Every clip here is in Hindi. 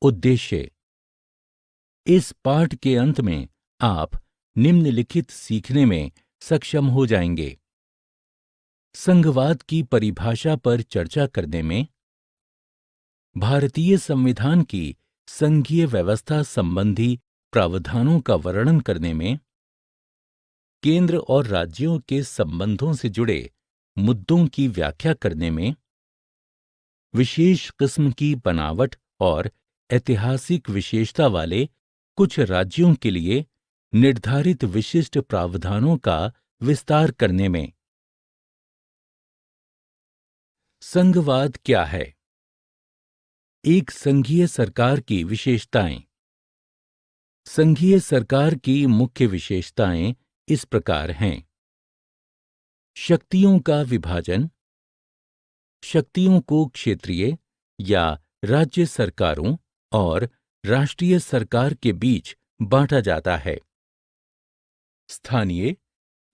उद्देश्य। इस पाठ के अंत में आप निम्नलिखित सीखने में सक्षम हो जाएंगे। संघवाद की परिभाषा पर चर्चा करने में, भारतीय संविधान की संघीय व्यवस्था संबंधी प्रावधानों का वर्णन करने में, केंद्र और राज्यों के संबंधों से जुड़े मुद्दों की व्याख्या करने में, विशेष किस्म की बनावट और ऐतिहासिक विशेषता वाले कुछ राज्यों के लिए निर्धारित विशिष्ट प्रावधानों का विस्तार करने में। संघवाद क्या है? एक संघीय सरकार की विशेषताएं। संघीय सरकार की मुख्य विशेषताएं इस प्रकार हैं। शक्तियों का विभाजन। शक्तियों को क्षेत्रीय या राज्य सरकारों और राष्ट्रीय सरकार के बीच बांटा जाता है। स्थानीय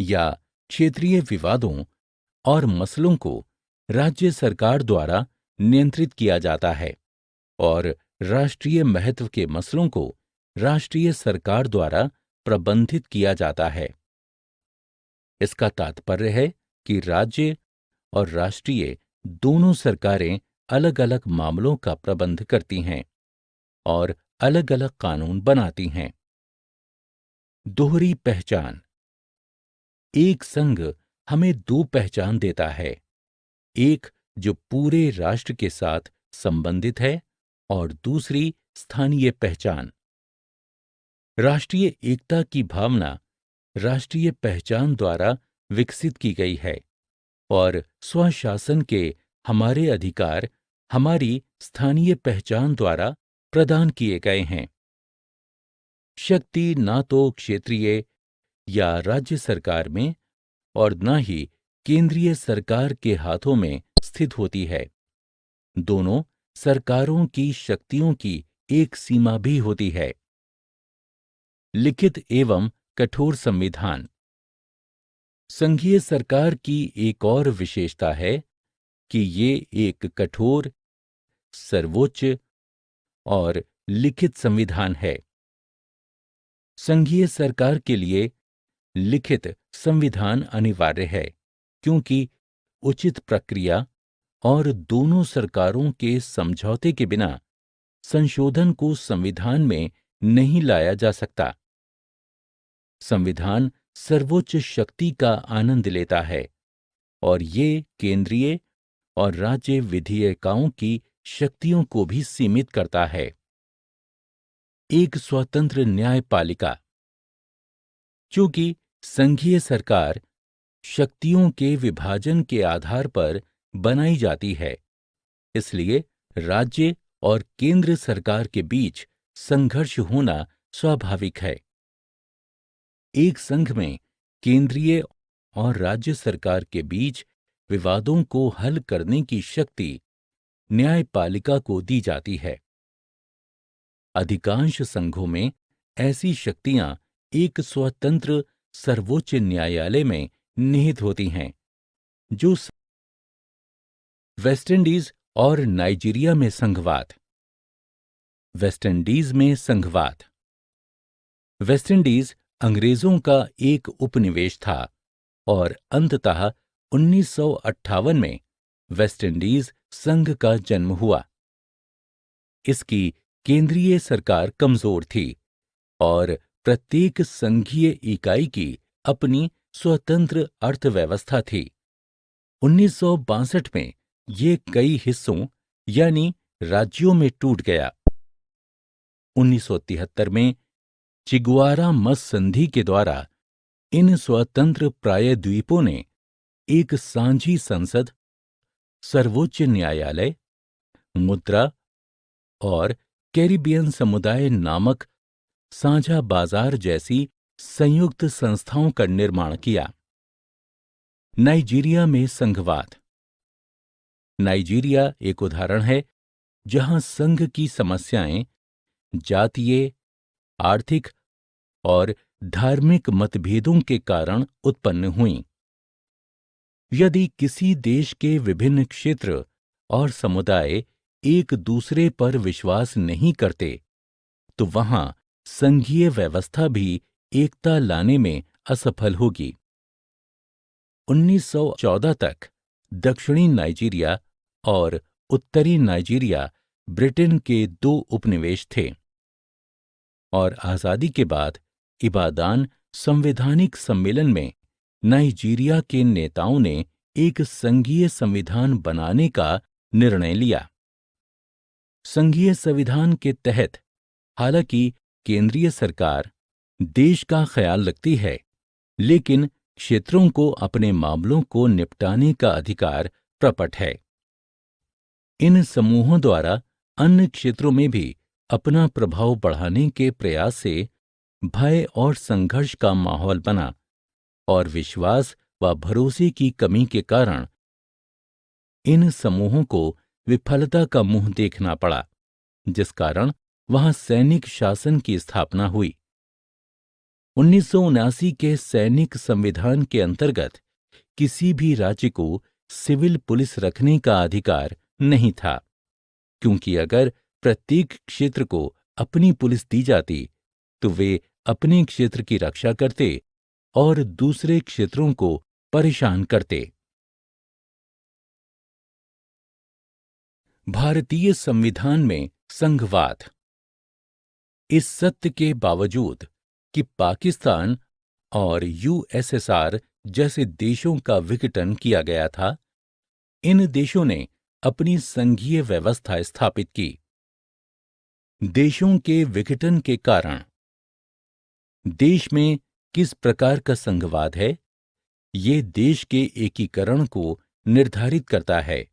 या क्षेत्रीय विवादों और मसलों को राज्य सरकार द्वारा नियंत्रित किया जाता है और राष्ट्रीय महत्व के मसलों को राष्ट्रीय सरकार द्वारा प्रबंधित किया जाता है। इसका तात्पर्य है कि राज्य और राष्ट्रीय दोनों सरकारें अलग अलग मामलों का प्रबंध करती हैं और अलग अलग कानून बनाती हैं। दोहरी पहचान। एक संघ हमें दो पहचान देता है, एक जो पूरे राष्ट्र के साथ संबंधित है और दूसरी स्थानीय पहचान। राष्ट्रीय एकता की भावना राष्ट्रीय पहचान द्वारा विकसित की गई है और स्वशासन के हमारे अधिकार हमारी स्थानीय पहचान द्वारा प्रदान किए गए हैं। शक्ति ना तो क्षेत्रीय या राज्य सरकार में और न ही केंद्रीय सरकार के हाथों में स्थित होती है। दोनों सरकारों की शक्तियों की एक सीमा भी होती है। लिखित एवं कठोर संविधान। संघीय सरकार की एक और विशेषता है कि ये एक कठोर, सर्वोच्च और लिखित संविधान है। संघीय सरकार के लिए लिखित संविधान अनिवार्य है क्योंकि उचित प्रक्रिया और दोनों सरकारों के समझौते के बिना संशोधन को संविधान में नहीं लाया जा सकता। संविधान सर्वोच्च शक्ति का आनंद लेता है और ये केंद्रीय और राज्य विधेयिकाओं की शक्तियों को भी सीमित करता है। एक स्वतंत्र न्यायपालिका। चूंकि संघीय सरकार शक्तियों के विभाजन के आधार पर बनाई जाती है, इसलिए राज्य और केंद्र सरकार के बीच संघर्ष होना स्वाभाविक है। एक संघ में केंद्रीय और राज्य सरकार के बीच विवादों को हल करने की शक्ति न्यायपालिका को दी जाती है। अधिकांश संघों में ऐसी शक्तियां एक स्वतंत्र सर्वोच्च न्यायालय में निहित होती हैं, जो वेस्टइंडीज और नाइजीरिया में संघवाद। वेस्टइंडीज में संघवाद। वेस्टइंडीज अंग्रेजों का एक उपनिवेश था और अंततः 1958 में वेस्टइंडीज संघ का जन्म हुआ। इसकी केंद्रीय सरकार कमजोर थी और प्रत्येक संघीय इकाई की अपनी स्वतंत्र अर्थव्यवस्था थी। 1962 में ये कई हिस्सों यानी राज्यों में टूट गया। 1973 में चिगुआरा मस संधि के द्वारा इन स्वतंत्र प्रायद्वीपों ने एक सांझी संसद, सर्वोच्च न्यायालय, मुद्रा और कैरिबियन समुदाय नामक साझा बाजार जैसी संयुक्त संस्थाओं का निर्माण किया। नाइजीरिया में संघवाद। नाइजीरिया एक उदाहरण है जहां संघ की समस्याएं जातीय, आर्थिक और धार्मिक मतभेदों के कारण उत्पन्न हुईं। यदि किसी देश के विभिन्न क्षेत्र और समुदाय एक दूसरे पर विश्वास नहीं करते, तो वहां संघीय व्यवस्था भी एकता लाने में असफल होगी। 1914 तक दक्षिणी नाइजीरिया और उत्तरी नाइजीरिया ब्रिटेन के दो उपनिवेश थे, और आजादी के बाद इबादान संवैधानिक सम्मेलन में नाइजीरिया के नेताओं ने एक संघीय संविधान बनाने का निर्णय लिया। संघीय संविधान के तहत हालांकि केंद्रीय सरकार देश का ख्याल रखती है, लेकिन क्षेत्रों को अपने मामलों को निपटाने का अधिकार प्रकट है। इन समूहों द्वारा अन्य क्षेत्रों में भी अपना प्रभाव बढ़ाने के प्रयास से भय और संघर्ष का माहौल बना, और विश्वास व भरोसे की कमी के कारण इन समूहों को विफलता का मुंह देखना पड़ा, जिस कारण वहां सैनिक शासन की स्थापना हुई। 1979 के सैनिक संविधान के अंतर्गत किसी भी राज्य को सिविल पुलिस रखने का अधिकार नहीं था, क्योंकि अगर प्रत्येक क्षेत्र को अपनी पुलिस दी जाती तो वे अपने क्षेत्र की रक्षा करते और दूसरे क्षेत्रों को परेशान करते। भारतीय संविधान में संघवाद। इस सत्य के बावजूद कि पाकिस्तान और यूएसएसआर जैसे देशों का विघटन किया गया था, इन देशों ने अपनी संघीय व्यवस्था स्थापित की। देशों के विघटन के कारण देश में किस प्रकार का संघवाद है, ये देश के एकीकरण को निर्धारित करता है।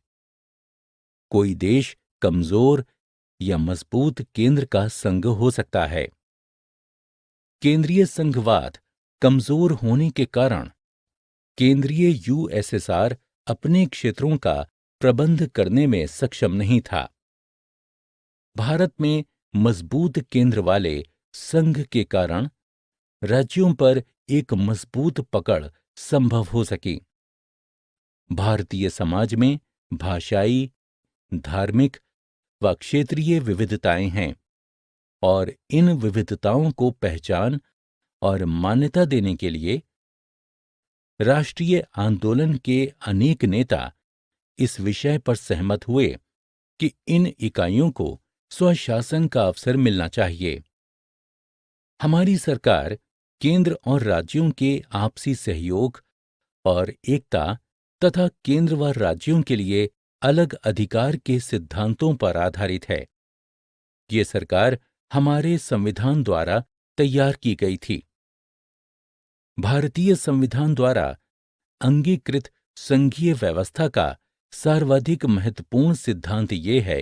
कोई देश कमजोर या मजबूत केंद्र का संघ हो सकता है। केंद्रीय संघवाद कमजोर होने के कारण केंद्रीय यूएसएसआर अपने क्षेत्रों का प्रबंध करने में सक्षम नहीं था। भारत में मजबूत केंद्र वाले संघ के कारण राज्यों पर एक मजबूत पकड़ संभव हो सकी। भारतीय समाज में भाषाई, धार्मिक व क्षेत्रीय विविधताएं हैं, और इन विविधताओं को पहचान और मान्यता देने के लिए राष्ट्रीय आंदोलन के अनेक नेता इस विषय पर सहमत हुए कि इन इकाइयों को स्वशासन का अवसर मिलना चाहिए। हमारी सरकार केंद्र और राज्यों के आपसी सहयोग और एकता तथा केंद्र व राज्यों के लिए अलग अधिकार के सिद्धांतों पर आधारित है। ये सरकार हमारे संविधान द्वारा तैयार की गई थी। भारतीय संविधान द्वारा अंगीकृत संघीय व्यवस्था का सर्वाधिक महत्वपूर्ण सिद्धांत ये है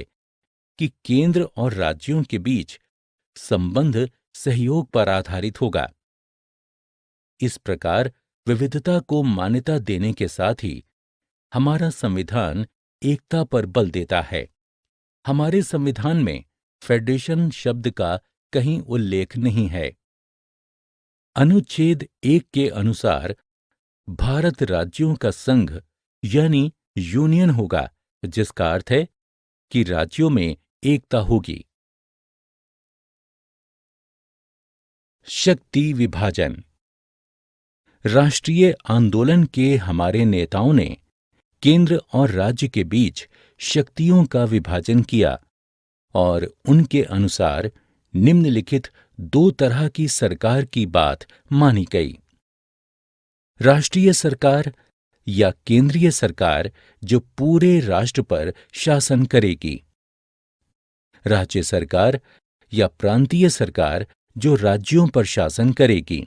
कि केंद्र और राज्यों के बीच संबंध सहयोग पर आधारित होगा। इस प्रकार विविधता को मान्यता देने के साथ ही हमारा संविधान एकता पर बल देता है। हमारे संविधान में फेडरेशन शब्द का कहीं उल्लेख नहीं है। अनुच्छेद 1 के अनुसार भारत राज्यों का संघ यानी यूनियन होगा, जिसका अर्थ है कि राज्यों में एकता होगी। शक्ति विभाजन। राष्ट्रीय आंदोलन के हमारे नेताओं ने केंद्र और राज्य के बीच शक्तियों का विभाजन किया और उनके अनुसार निम्नलिखित दो तरह की सरकार की बात मानी गई। राष्ट्रीय सरकार या केंद्रीय सरकार जो पूरे राष्ट्र पर शासन करेगी। राज्य सरकार या प्रांतीय सरकार जो राज्यों पर शासन करेगी।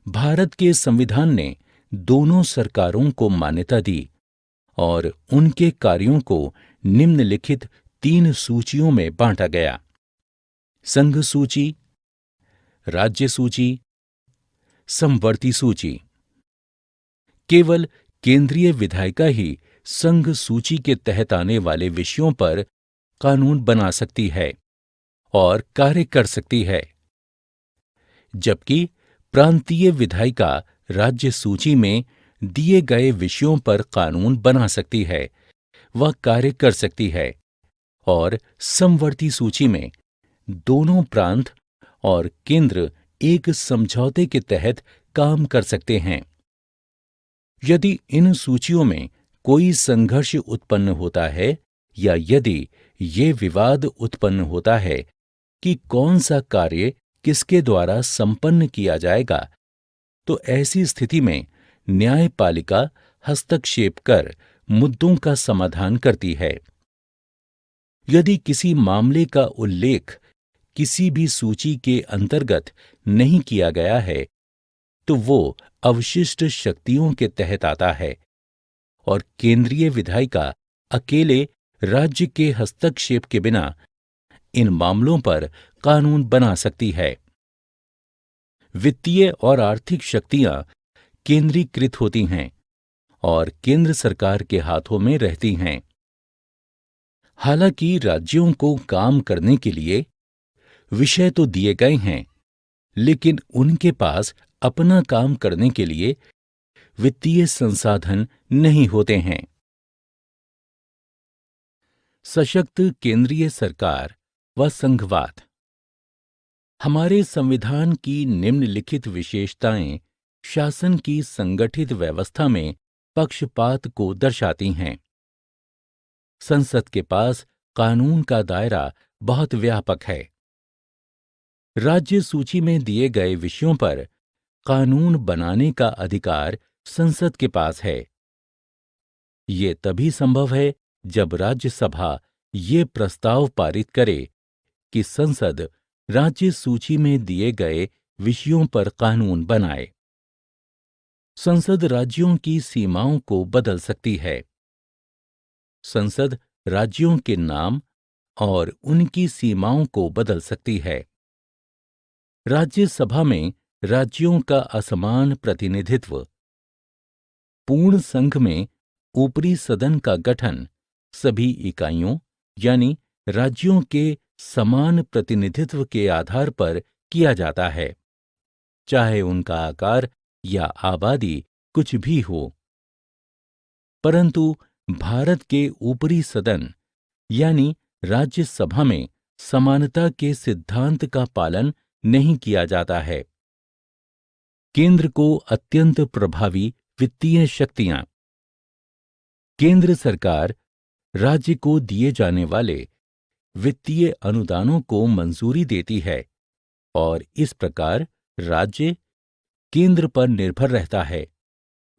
भारत के संविधान ने दोनों सरकारों को मान्यता दी और उनके कार्यों को निम्नलिखित 3 सूचियों में बांटा गया: संघ सूची, राज्य सूची, समवर्ती सूची। केवल केंद्रीय विधायिका ही संघ सूची के तहत आने वाले विषयों पर कानून बना सकती है और कार्य कर सकती है, जबकि प्रांतीय विधायिका राज्य सूची में दिए गए विषयों पर कानून बना सकती है व कार्य कर सकती है। और समवर्ती सूची में दोनों प्रांत और केंद्र एक समझौते के तहत काम कर सकते हैं। यदि इन सूचियों में कोई संघर्ष उत्पन्न होता है या यदि ये विवाद उत्पन्न होता है कि कौन सा कार्य किसके द्वारा संपन्न किया जाएगा, तो ऐसी स्थिति में न्यायपालिका हस्तक्षेप कर मुद्दों का समाधान करती है। यदि किसी मामले का उल्लेख किसी भी सूची के अंतर्गत नहीं किया गया है, तो वो अवशिष्ट शक्तियों के तहत आता है और केंद्रीय विधायिका अकेले राज्य के हस्तक्षेप के बिना इन मामलों पर कानून बना सकती है। वित्तीय और आर्थिक शक्तियां केंद्रीकृत होती हैं और केंद्र सरकार के हाथों में रहती हैं। हालांकि राज्यों को काम करने के लिए विषय तो दिए गए हैं, लेकिन उनके पास अपना काम करने के लिए वित्तीय संसाधन नहीं होते हैं। सशक्त केंद्रीय सरकार व संघवाद। हमारे संविधान की निम्नलिखित विशेषताएं शासन की संगठित व्यवस्था में पक्षपात को दर्शाती हैं। संसद के पास कानून का दायरा बहुत व्यापक है। राज्य सूची में दिए गए विषयों पर कानून बनाने का अधिकार संसद के पास है। ये तभी संभव है जब राज्यसभा ये प्रस्ताव पारित करे कि संसद राज्य सूची में दिए गए विषयों पर कानून बनाए। संसद राज्यों की सीमाओं को बदल सकती है। संसद राज्यों के नाम और उनकी सीमाओं को बदल सकती है। राज्यसभा में राज्यों का असमान प्रतिनिधित्व। पूर्ण संघ में ऊपरी सदन का गठन सभी इकाइयों यानी राज्यों के समान प्रतिनिधित्व के आधार पर किया जाता है, चाहे उनका आकार या आबादी कुछ भी हो। परंतु भारत के ऊपरी सदन यानी राज्यसभा में समानता के सिद्धांत का पालन नहीं किया जाता है। केंद्र को अत्यंत प्रभावी वित्तीय शक्तियां। केंद्र सरकार राज्य को दिए जाने वाले वित्तीय अनुदानों को मंजूरी देती है और इस प्रकार राज्य केंद्र पर निर्भर रहता है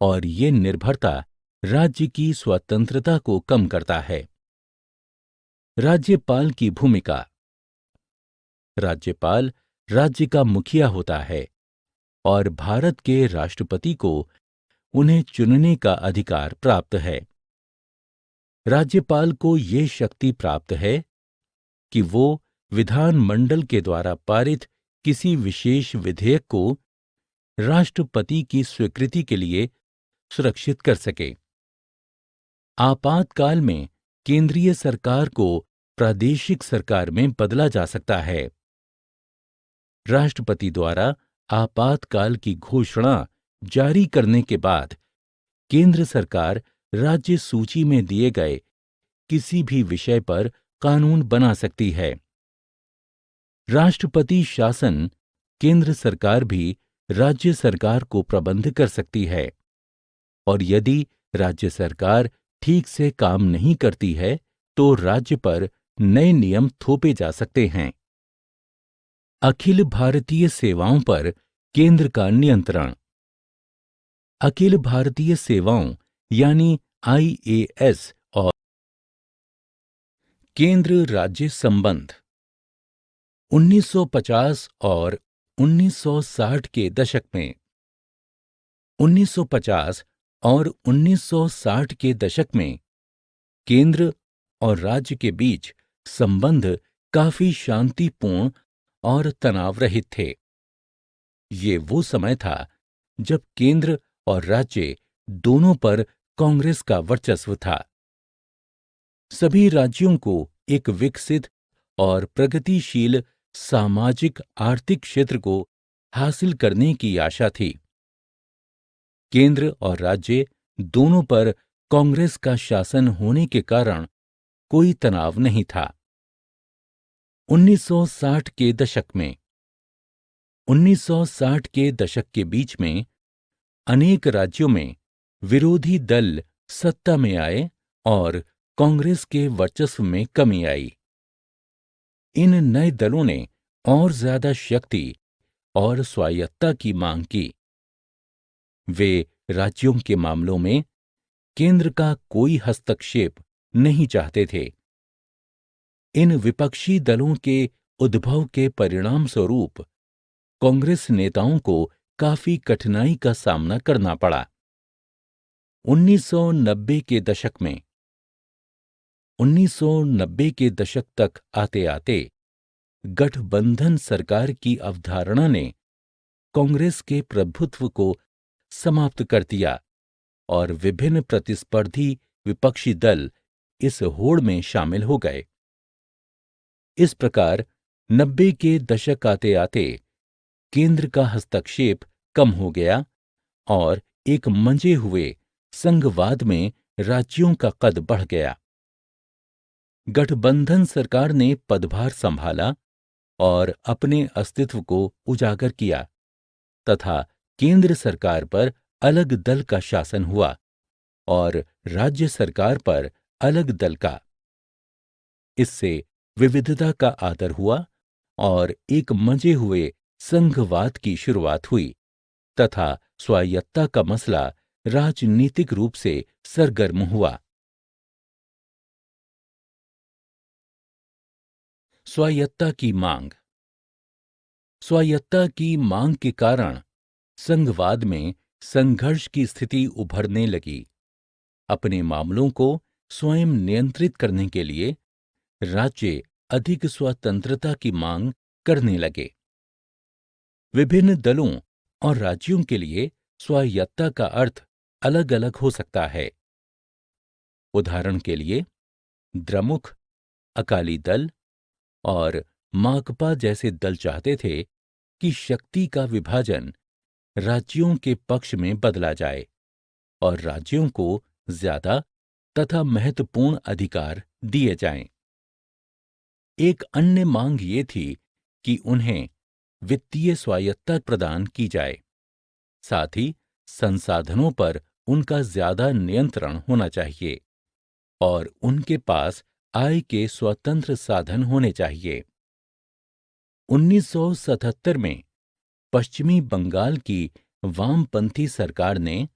और ये निर्भरता राज्य की स्वतंत्रता को कम करता है। राज्यपाल की भूमिका। राज्यपाल राज्य का मुखिया होता है और भारत के राष्ट्रपति को उन्हें चुनने का अधिकार प्राप्त है। राज्यपाल को ये शक्ति प्राप्त है कि वो विधानमंडल के द्वारा पारित किसी विशेष विधेयक को राष्ट्रपति की स्वीकृति के लिए सुरक्षित कर सके। आपातकाल में केंद्रीय सरकार को प्रादेशिक सरकार में बदला जा सकता है। राष्ट्रपति द्वारा आपातकाल की घोषणा जारी करने के बाद केंद्र सरकार राज्य सूची में दिए गए किसी भी विषय पर कानून बना सकती है। राष्ट्रपति शासन केंद्र सरकार भी राज्य सरकार को प्रबंध कर सकती है और यदि राज्य सरकार ठीक से काम नहीं करती है तो राज्य पर नए नियम थोपे जा सकते हैं। अखिल भारतीय सेवाओं पर केंद्र का नियंत्रण। अखिल भारतीय सेवाओं यानी आईएएस और केंद्र राज्य संबंध 1950 और 1960 के दशक में 1950 और 1960 के दशक में केंद्र और राज्य के बीच संबंध काफी शांतिपूर्ण और तनाव रहित थे। ये वो समय था जब केंद्र और राज्य दोनों पर कांग्रेस का वर्चस्व था। सभी राज्यों को एक विकसित और प्रगतिशील सामाजिक आर्थिक क्षेत्र को हासिल करने की आशा थी। केंद्र और राज्य दोनों पर कांग्रेस का शासन होने के कारण कोई तनाव नहीं था। 1960 के दशक में 1960 के दशक के बीच में अनेक राज्यों में विरोधी दल सत्ता में आए और कांग्रेस के वर्चस्व में कमी आई। इन नए दलों ने और ज्यादा शक्ति और स्वायत्तता की मांग की। वे राज्यों के मामलों में केंद्र का कोई हस्तक्षेप नहीं चाहते थे। इन विपक्षी दलों के उद्भव के परिणाम स्वरूप कांग्रेस नेताओं को काफी कठिनाई का सामना करना पड़ा। 1990 के दशक में 1990 के दशक तक आते आते गठबंधन सरकार की अवधारणा ने कांग्रेस के प्रभुत्व को समाप्त कर दिया और विभिन्न प्रतिस्पर्धी विपक्षी दल इस होड़ में शामिल हो गए। इस प्रकार 90 के दशक आते आते केंद्र का हस्तक्षेप कम हो गया और एक मंजे हुए संघवाद में राज्यों का कद बढ़ गया। गठबंधन सरकार ने पदभार संभाला और अपने अस्तित्व को उजागर किया तथा केंद्र सरकार पर अलग दल का शासन हुआ और राज्य सरकार पर अलग दल का। इससे विविधता का आदर हुआ और एक मंजे हुए संघवाद की शुरुआत हुई तथा स्वायत्तता का मसला राजनीतिक रूप से सरगर्म हुआ। स्वायत्तता की मांग। स्वायत्तता की मांग के कारण संघवाद में संघर्ष की स्थिति उभरने लगी। अपने मामलों को स्वयं नियंत्रित करने के लिए राज्य अधिक स्वतंत्रता की मांग करने लगे। विभिन्न दलों और राज्यों के लिए स्वायत्तता का अर्थ अलग अलग हो सकता है। उदाहरण के लिए द्रमुक, अकाली दल और माकपा जैसे दल चाहते थे कि शक्ति का विभाजन राज्यों के पक्ष में बदला जाए और राज्यों को ज्यादा तथा महत्वपूर्ण अधिकार दिए जाएं। एक अन्य मांग ये थी कि उन्हें वित्तीय स्वायत्तता प्रदान की जाए, साथ ही संसाधनों पर उनका ज्यादा नियंत्रण होना चाहिए और उनके पास आय के स्वतंत्र साधन होने चाहिए। 1977 में पश्चिमी बंगाल की वामपंथी सरकार ने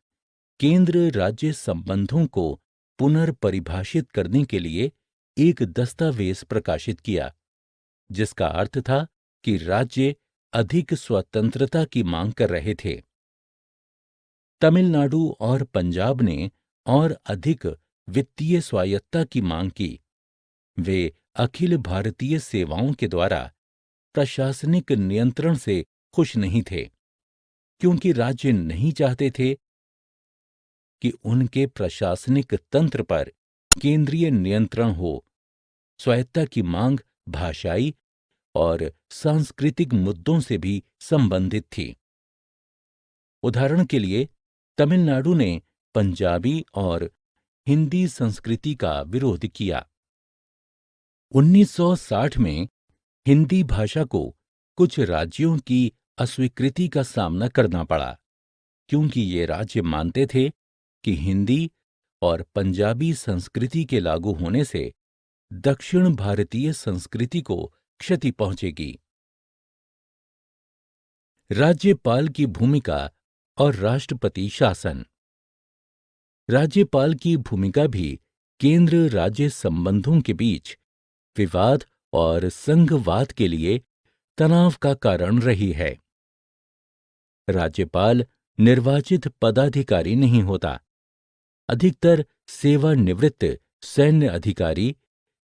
केंद्र राज्य संबंधों को पुनर्परिभाषित करने के लिए एक दस्तावेज प्रकाशित किया, जिसका अर्थ था कि राज्य अधिक स्वतंत्रता की मांग कर रहे थे। तमिलनाडु और पंजाब ने और अधिक वित्तीय स्वायत्तता की मांग की। वे अखिल भारतीय सेवाओं के द्वारा प्रशासनिक नियंत्रण से खुश नहीं थे, क्योंकि राज्य नहीं चाहते थे कि उनके प्रशासनिक तंत्र पर केंद्रीय नियंत्रण हो। स्वायत्तता की मांग भाषाई और सांस्कृतिक मुद्दों से भी संबंधित थी। उदाहरण के लिए तमिलनाडु ने पंजाबी और हिंदी संस्कृति का विरोध किया। 1960 में हिंदी भाषा को कुछ राज्यों की अस्वीकृति का सामना करना पड़ा, क्योंकि ये राज्य मानते थे कि हिंदी और पंजाबी संस्कृति के लागू होने से दक्षिण भारतीय संस्कृति को क्षति पहुंचेगी। राज्यपाल की भूमिका और राष्ट्रपति शासन। राज्यपाल की भूमिका भी केंद्र राज्य संबंधों के बीच विवाद और संघवाद के लिए तनाव का कारण रही है। राज्यपाल निर्वाचित पदाधिकारी नहीं होता। अधिकतर सेवानिवृत्त सैन्य अधिकारी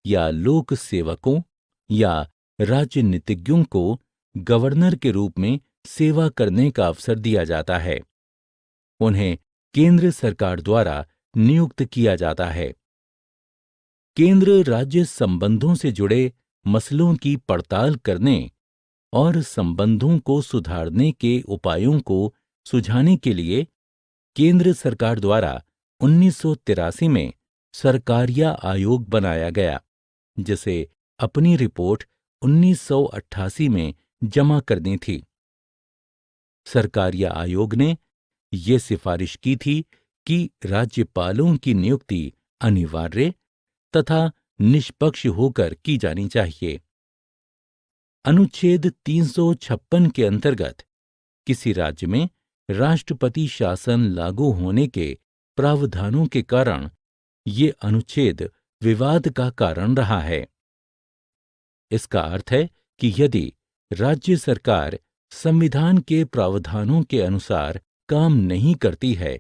या लोक सेवकों या राजनीतिज्ञों को गवर्नर के रूप में सेवा करने का अवसर दिया जाता है। उन्हें केंद्र सरकार द्वारा नियुक्त किया जाता है। केंद्र राज्य संबंधों से जुड़े मसलों की पड़ताल करने और संबंधों को सुधारने के उपायों को सुझाने के लिए केंद्र सरकार द्वारा 1983 में सरकारिया आयोग बनाया गया, जिसे अपनी रिपोर्ट 1988 में जमा करनी थी। सरकारीय आयोग ने ये सिफारिश की थी कि राज्यपालों की नियुक्ति अनिवार्य तथा निष्पक्ष होकर की जानी चाहिए। अनुच्छेद 356 के अंतर्गत किसी राज्य में राष्ट्रपति शासन लागू होने के प्रावधानों के कारण ये अनुच्छेद विवाद का कारण रहा है। इसका अर्थ है कि यदि राज्य सरकार संविधान के प्रावधानों के अनुसार काम नहीं करती है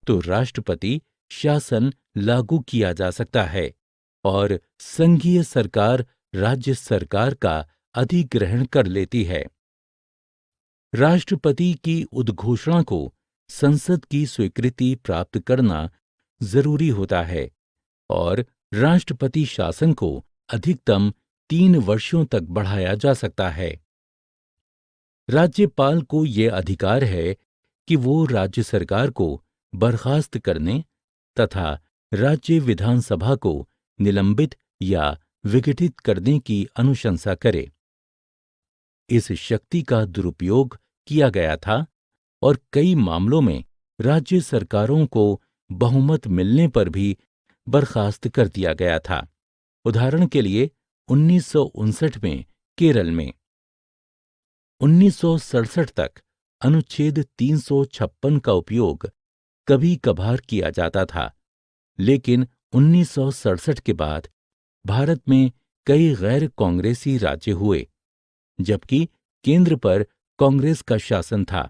तो राष्ट्रपति शासन लागू किया जा सकता है और संघीय सरकार राज्य सरकार का अधिग्रहण कर लेती है। राष्ट्रपति की उद्घोषणा को संसद की स्वीकृति प्राप्त करना जरूरी होता है और राष्ट्रपति शासन को अधिकतम 3 वर्षों तक बढ़ाया जा सकता है। राज्यपाल को यह अधिकार है कि वो राज्य सरकार को बर्खास्त करने तथा राज्य विधानसभा को निलंबित या विघटित करने की अनुशंसा करे। इस शक्ति का दुरुपयोग किया गया था और कई मामलों में राज्य सरकारों को बहुमत मिलने पर भी बर्खास्त कर दिया गया था। उदाहरण के लिए 1959 में केरल में। 1967 तक अनुच्छेद 356 का उपयोग कभी कभार किया जाता था, लेकिन 1967 के बाद भारत में कई गैर कांग्रेसी राज्य हुए, जबकि केंद्र पर कांग्रेस का शासन था।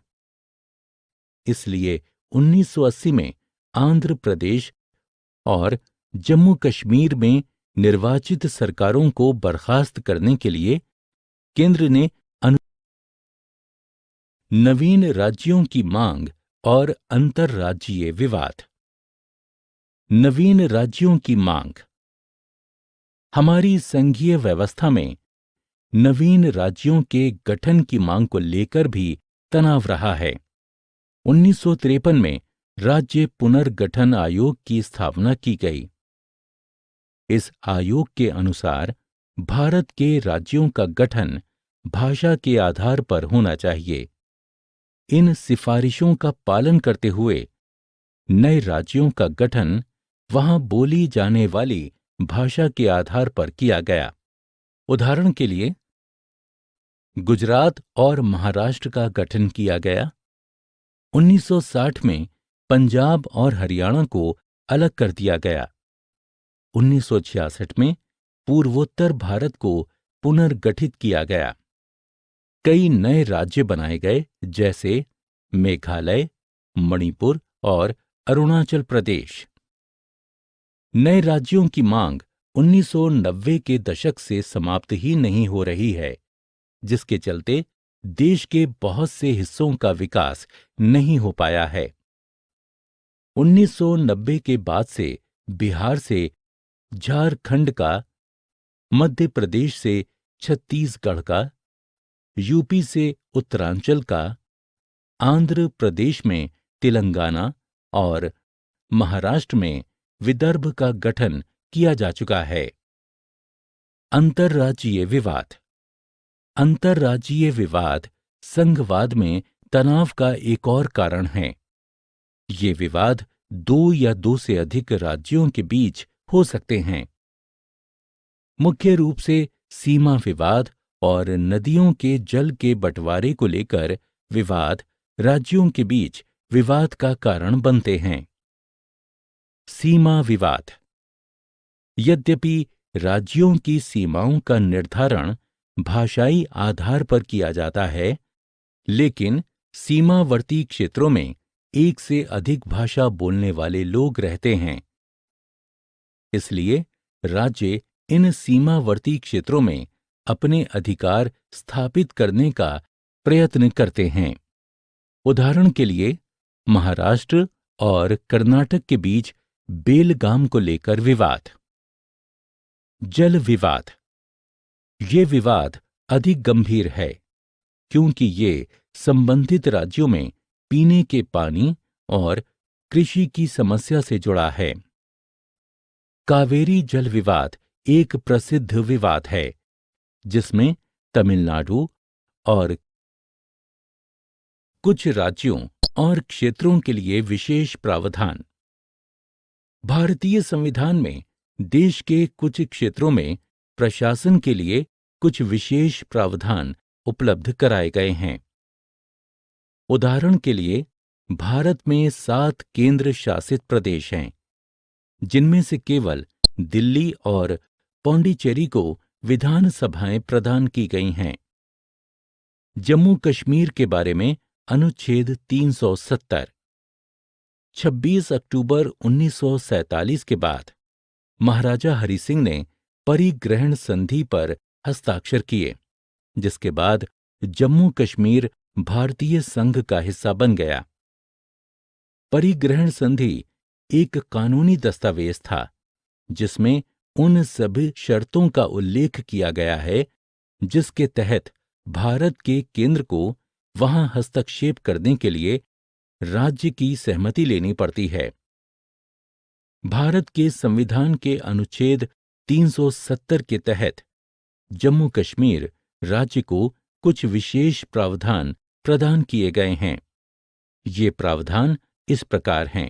इसलिए 1980 में आंध्र प्रदेश और जम्मू कश्मीर में निर्वाचित सरकारों को बर्खास्त करने के लिए केंद्र ने नवीन राज्यों की मांग और अंतर्राज्यीय विवाद। नवीन राज्यों की मांग। हमारी संघीय व्यवस्था में नवीन राज्यों के गठन की मांग को लेकर भी तनाव रहा है। 1953 में राज्य पुनर्गठन आयोग की स्थापना की गई। इस आयोग के अनुसार भारत के राज्यों का गठन भाषा के आधार पर होना चाहिए। इन सिफारिशों का पालन करते हुए नए राज्यों का गठन वहां बोली जाने वाली भाषा के आधार पर किया गया। उदाहरण के लिए गुजरात और महाराष्ट्र का गठन किया गया। 1960 में पंजाब और हरियाणा को अलग कर दिया गया। 1966 में पूर्वोत्तर भारत को पुनर्गठित किया गया। कई नए राज्य बनाए गए, जैसे मेघालय, मणिपुर और अरुणाचल प्रदेश। नए राज्यों की मांग 1990 के दशक से समाप्त ही नहीं हो रही है, जिसके चलते देश के बहुत से हिस्सों का विकास नहीं हो पाया है। 1990 के बाद से बिहार से झारखंड का, मध्य प्रदेश से छत्तीसगढ़ का, यूपी से उत्तरांचल का, आंध्र प्रदेश में तेलंगाना और महाराष्ट्र में विदर्भ का गठन किया जा चुका है। अंतर्राज्यीय विवाद। अंतर्राज्यीय विवाद संघवाद में तनाव का एक और कारण है। ये विवाद 2 या 2 से अधिक राज्यों के बीच हो सकते हैं। मुख्य रूप से सीमा विवाद और नदियों के जल के बंटवारे को लेकर विवाद राज्यों के बीच विवाद का कारण बनते हैं। सीमा विवाद। यद्यपि राज्यों की सीमाओं का निर्धारण भाषाई आधार पर किया जाता है, लेकिन सीमावर्ती क्षेत्रों में एक से अधिक भाषा बोलने वाले लोग रहते हैं। इसलिए राज्य इन सीमावर्ती क्षेत्रों में अपने अधिकार स्थापित करने का प्रयत्न करते हैं। उदाहरण के लिए महाराष्ट्र और कर्नाटक के बीच बेलगाम को लेकर विवाद। जल विवाद। ये विवाद अधिक गंभीर है, क्योंकि ये संबंधित राज्यों में पीने के पानी और कृषि की समस्या से जुड़ा है। कावेरी जल विवाद एक प्रसिद्ध विवाद है, जिसमें तमिलनाडु और कुछ राज्यों और क्षेत्रों के लिए विशेष प्रावधान। भारतीय संविधान में देश के कुछ क्षेत्रों में प्रशासन के लिए कुछ विशेष प्रावधान उपलब्ध कराए गए हैं। उदाहरण के लिए, भारत में 7 केंद्र शासित प्रदेश हैं, जिनमें से केवल दिल्ली और पौंडीचेरी को विधानसभाएं प्रदान की गई हैं। जम्मू कश्मीर के बारे में अनुच्छेद 370। 26 अक्टूबर 1947 के बाद महाराजा हरि सिंह ने परिग्रहण संधि पर हस्ताक्षर किए, जिसके बाद जम्मू कश्मीर भारतीय संघ का हिस्सा बन गया। परिग्रहण संधि एक कानूनी दस्तावेज था जिसमें उन सभी शर्तों का उल्लेख किया गया है जिसके तहत भारत के केंद्र को वहां हस्तक्षेप करने के लिए राज्य की सहमति लेनी पड़ती है। भारत के संविधान के अनुच्छेद 370 के तहत जम्मू कश्मीर राज्य को कुछ विशेष प्रावधान प्रदान किए गए हैं। ये प्रावधान इस प्रकार हैं।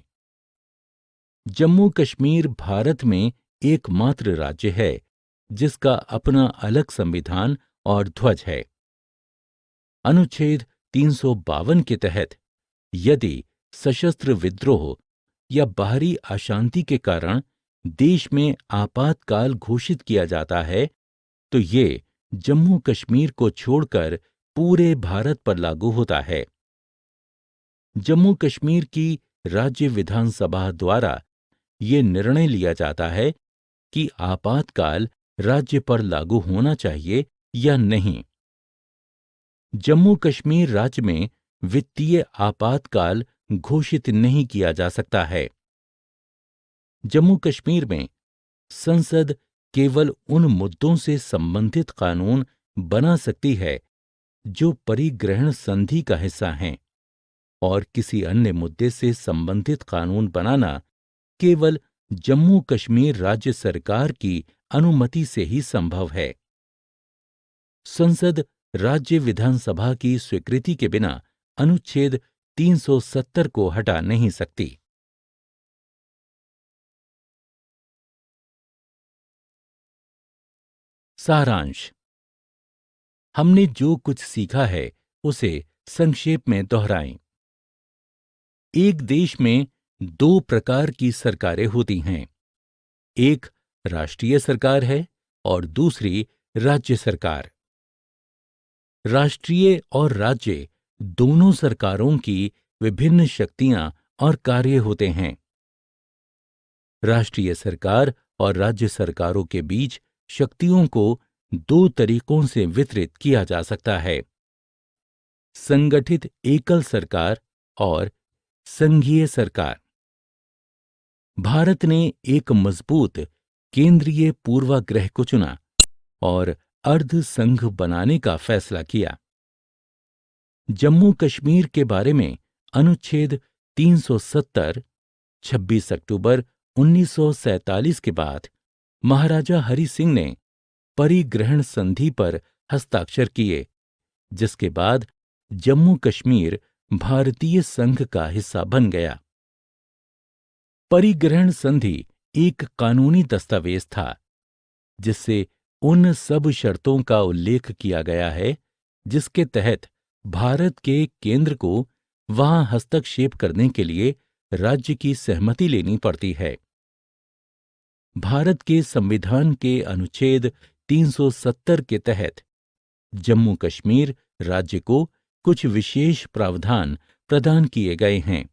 जम्मू कश्मीर भारत में एकमात्र राज्य है जिसका अपना अलग संविधान और ध्वज है। अनुच्छेद 352 के तहत यदि सशस्त्र विद्रोह या बाहरी अशांति के कारण देश में आपातकाल घोषित किया जाता है तो ये जम्मू कश्मीर को छोड़कर पूरे भारत पर लागू होता है। जम्मू कश्मीर की राज्य विधानसभा द्वारा ये निर्णय लिया जाता है कि आपातकाल राज्य पर लागू होना चाहिए या नहीं। जम्मू कश्मीर राज्य में वित्तीय आपातकाल घोषित नहीं किया जा सकता है। जम्मू कश्मीर में संसद केवल उन मुद्दों से संबंधित कानून बना सकती है जो परिग्रहण संधि का हिस्सा हैं, और किसी अन्य मुद्दे से संबंधित कानून बनाना केवल जम्मू कश्मीर राज्य सरकार की अनुमति से ही संभव है। संसद राज्य विधानसभा की स्वीकृति के बिना अनुच्छेद 370 को हटा नहीं सकती। सारांश। हमने जो कुछ सीखा है उसे संक्षेप में दोहराएं। एक देश में 2 प्रकार की सरकारें होती हैं। एक राष्ट्रीय सरकार है और दूसरी राज्य सरकार। राष्ट्रीय और राज्य दोनों सरकारों की विभिन्न शक्तियां और कार्य होते हैं। राष्ट्रीय सरकार और राज्य सरकारों के बीच शक्तियों को 2 तरीकों से वितरित किया जा सकता है: संगठित एकल सरकार और संघीय सरकार। भारत ने एक मजबूत केंद्रीय पूर्वाग्रह को चुना और अर्ध संघ बनाने का फैसला किया। जम्मू कश्मीर के बारे में अनुच्छेद 370 26 अक्टूबर 1947 के बाद महाराजा हरि सिंह ने परिग्रहण संधि पर हस्ताक्षर किए, जिसके बाद जम्मू कश्मीर भारतीय संघ का हिस्सा बन गया। परिग्रहण संधि एक कानूनी दस्तावेज था जिससे उन सब शर्तों का उल्लेख किया गया है जिसके तहत भारत के केंद्र को वहां हस्तक्षेप करने के लिए राज्य की सहमति लेनी पड़ती है। भारत के संविधान के अनुच्छेद 370 के तहत जम्मू कश्मीर राज्य को कुछ विशेष प्रावधान प्रदान किए गए हैं।